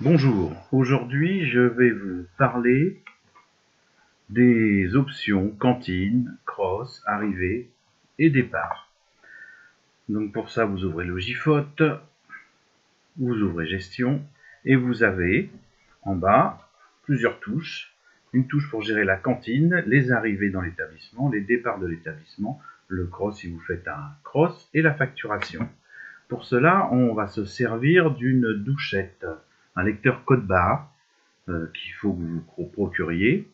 Bonjour, aujourd'hui je vais vous parler des options cantine, cross, arrivée et départ. Donc pour ça vous ouvrez Logifote, vous ouvrez gestion et vous avez en bas plusieurs touches. Une touche pour gérer la cantine, les arrivées dans l'établissement, les départs de l'établissement, le cross si vous faites un cross et la facturation. Pour cela on va se servir d'une douchette, un lecteur code barre qu'il faut que vous vous procuriez.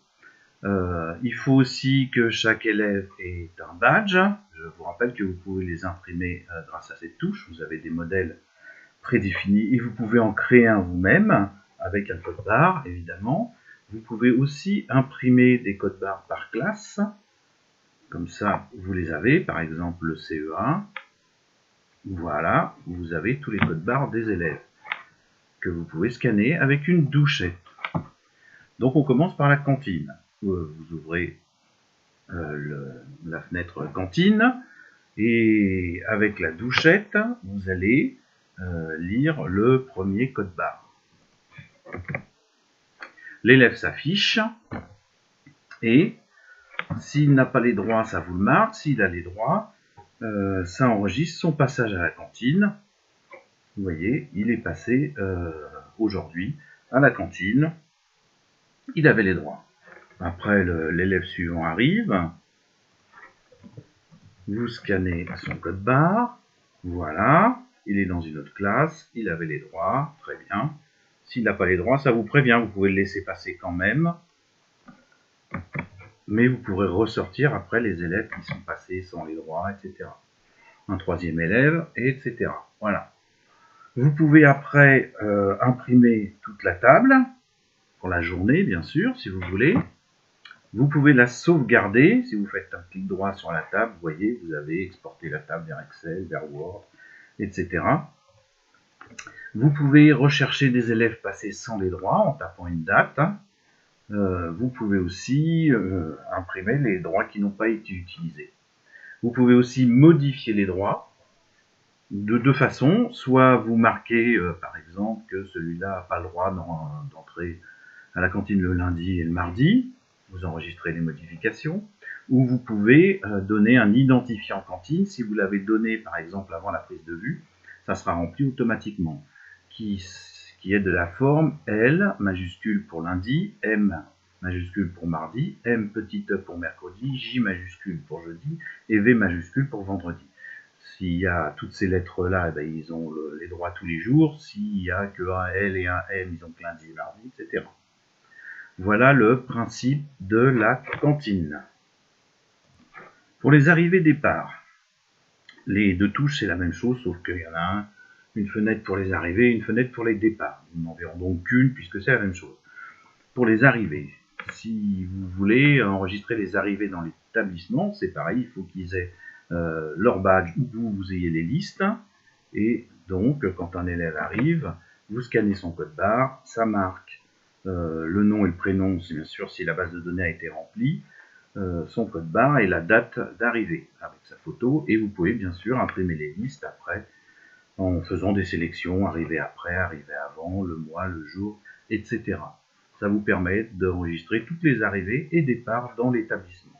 Il faut aussi que chaque élève ait un badge. Je vous rappelle que vous pouvez les imprimer grâce à cette touche. Vous avez des modèles prédéfinis et vous pouvez en créer un vous-même avec un code barre, évidemment. Vous pouvez aussi imprimer des codes barres par classe. Comme ça, vous les avez, par exemple le CE1. Voilà, vous avez tous les codes barres des élèves que vous pouvez scanner avec une douchette. Donc on commence par la cantine. Vous ouvrez la fenêtre cantine et avec la douchette, vous allez lire le premier code barre. L'élève s'affiche et s'il n'a pas les droits, ça vous le marque. S'il a les droits, ça enregistre son passage à la cantine. Vous voyez, il est passé aujourd'hui à la cantine. Il avait les droits. Après, l'élève suivant arrive. Vous scannez son code barre. Voilà. Il est dans une autre classe. Il avait les droits. Très bien. S'il n'a pas les droits, ça vous prévient. Vous pouvez le laisser passer quand même. Mais vous pourrez ressortir après les élèves qui sont passés sans les droits, etc. Un troisième élève, etc. Voilà. Vous pouvez après imprimer toute la table, pour la journée bien sûr, si vous voulez. Vous pouvez la sauvegarder, si vous faites un clic droit sur la table, vous voyez, vous avez exporté la table vers Excel, vers Word, etc. Vous pouvez rechercher des élèves passés sans les droits en tapant une date. Vous pouvez aussi imprimer les droits qui n'ont pas été utilisés. Vous pouvez aussi modifier les droits de deux façons. Soit vous marquez, par exemple, que celui-là n'a pas le droit d'entrer à la cantine le lundi et le mardi. Vous enregistrez les modifications. Ou vous pouvez donner un identifiant cantine. Si vous l'avez donné, par exemple, avant la prise de vue, ça sera rempli automatiquement. Qui est de la forme L majuscule pour lundi, M majuscule pour mardi, M petite E pour mercredi, J majuscule pour jeudi et V majuscule pour vendredi. S'il y a toutes ces lettres-là, eh ben, ils ont les droits tous les jours. S'il n'y a qu'un L et un M, ils ont que lundi et mardi, etc. Voilà le principe de la cantine. Pour les arrivées-départs, les deux touches, c'est la même chose, sauf qu'il y en a une fenêtre pour les arrivées et une fenêtre pour les départs. Nous n'en verrons donc qu'une, puisque c'est la même chose. Pour les arrivées, si vous voulez enregistrer les arrivées dans l'établissement, c'est pareil, il faut qu'ils aient leur badge ou vous ayez les listes. Et donc, quand un élève arrive, vous scannez son code barre, ça marque le nom et le prénom, bien sûr, si la base de données a été remplie, son code barre et la date d'arrivée avec sa photo. Et vous pouvez bien sûr imprimer les listes après en faisant des sélections, arrivée après, arrivée avant, le mois, le jour, etc. Ça vous permet d'enregistrer toutes les arrivées et départs dans l'établissement.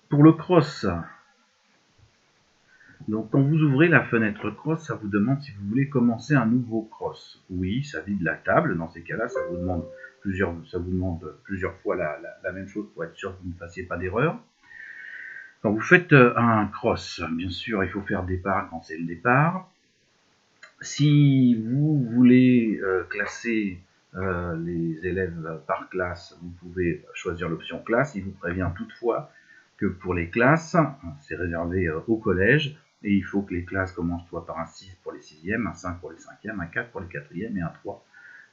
Pour le cross, donc quand vous ouvrez la fenêtre cross, ça vous demande si vous voulez commencer un nouveau cross. Oui, ça vide la table. Dans ces cas-là, ça vous demande plusieurs fois la même chose pour être sûr que vous ne fassiez pas d'erreur. Quand vous faites un cross, bien sûr, il faut faire départ quand c'est le départ. Si vous voulez classer les élèves par classe, vous pouvez choisir l'option classe. Il vous prévient toutefois que pour les classes, c'est réservé au collège, et il faut que les classes commencent soit par un 6 pour les 6e, un 5 pour les 5e, un 4 pour les 4e et un 3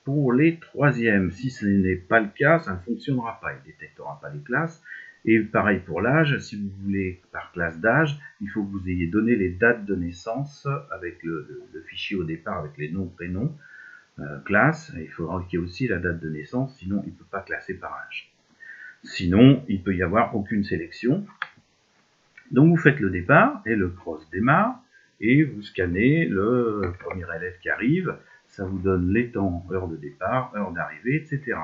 pour les 3e. Si ce n'est pas le cas, ça ne fonctionnera pas, il ne détectera pas les classes. Et pareil pour l'âge, si vous voulez par classe d'âge, il faut que vous ayez donné les dates de naissance avec le fichier au départ avec les noms, prénoms, classe. Il faudra qu'il y ait aussi la date de naissance, sinon il ne peut pas classer par âge. Sinon, il ne peut y avoir aucune sélection. Donc vous faites le départ et le cross démarre. et vous scannez le premier élève qui arrive, ça vous donne les temps, heure de départ, heure d'arrivée, etc.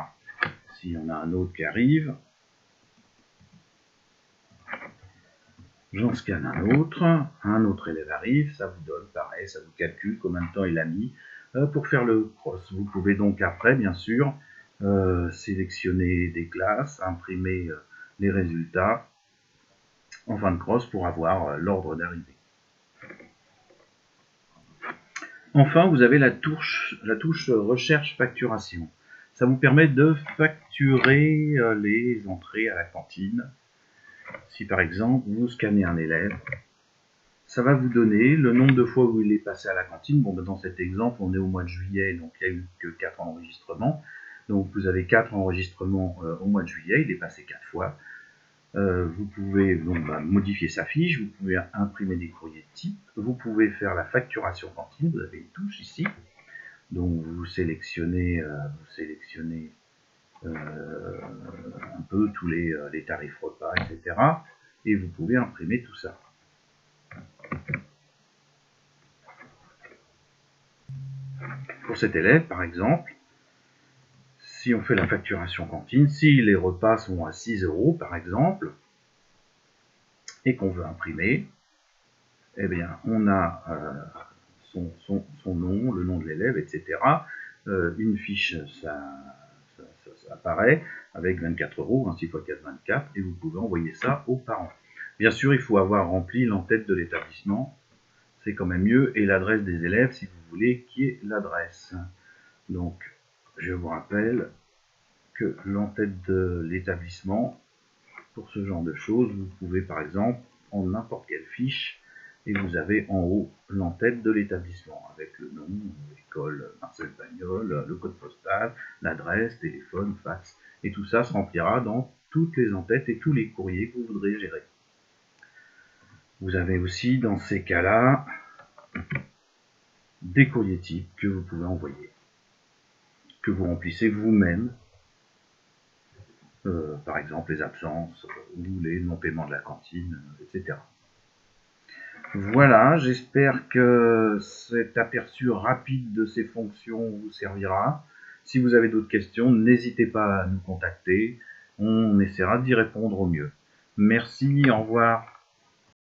S'il y en a un autre qui arrive, j'en scanne un autre élève arrive, ça vous donne pareil, ça vous calcule combien de temps il a mis pour faire le cross. Vous pouvez donc après, bien sûr, sélectionner des classes, imprimer les résultats en fin de cross pour avoir l'ordre d'arrivée. Enfin, vous avez la touche recherche facturation. Ça vous permet de facturer les entrées à la cantine. Si par exemple vous scannez un élève, ça va vous donner le nombre de fois où il est passé à la cantine. Bon, dans cet exemple, on est au mois de juillet, donc il n'y a eu que 4 enregistrements. Donc vous avez 4 enregistrements au mois de juillet, il est passé 4 fois. Vous pouvez modifier sa fiche, vous pouvez imprimer des courriers type, vous pouvez faire la facturation cantine, vous avez une touche ici. Donc vous sélectionnez un peu tous les tarifs repas, etc. Et vous pouvez imprimer tout ça. Pour cet élève, par exemple, si on fait la facturation cantine, si les repas sont à 6 €, par exemple, et qu'on veut imprimer, eh bien, on a son nom, le nom de l'élève, etc. Une fiche, ça apparaît avec 24 €, 6 x 4, 24, et vous pouvez envoyer ça aux parents. Bien sûr, il faut avoir rempli l'entête de l'établissement, c'est quand même mieux, et l'adresse des élèves, si vous voulez, qui est l'adresse. Donc, je vous rappelle que l'entête de l'établissement, pour ce genre de choses, vous pouvez par exemple prendre n'importe quelle fiche, et vous avez en haut l'entête de l'établissement, avec le nom, l'école Marcel Pagnol, le code postal, l'adresse, téléphone, fax, et tout ça se remplira dans toutes les entêtes et tous les courriers que vous voudrez gérer. Vous avez aussi, dans ces cas-là, des courriers types que vous pouvez envoyer, que vous remplissez vous-même, par exemple les absences ou les non-paiements de la cantine, etc. Voilà, j'espère que cet aperçu rapide de ces fonctions vous servira. Si vous avez d'autres questions, n'hésitez pas à nous contacter, on essaiera d'y répondre au mieux. Merci, au revoir.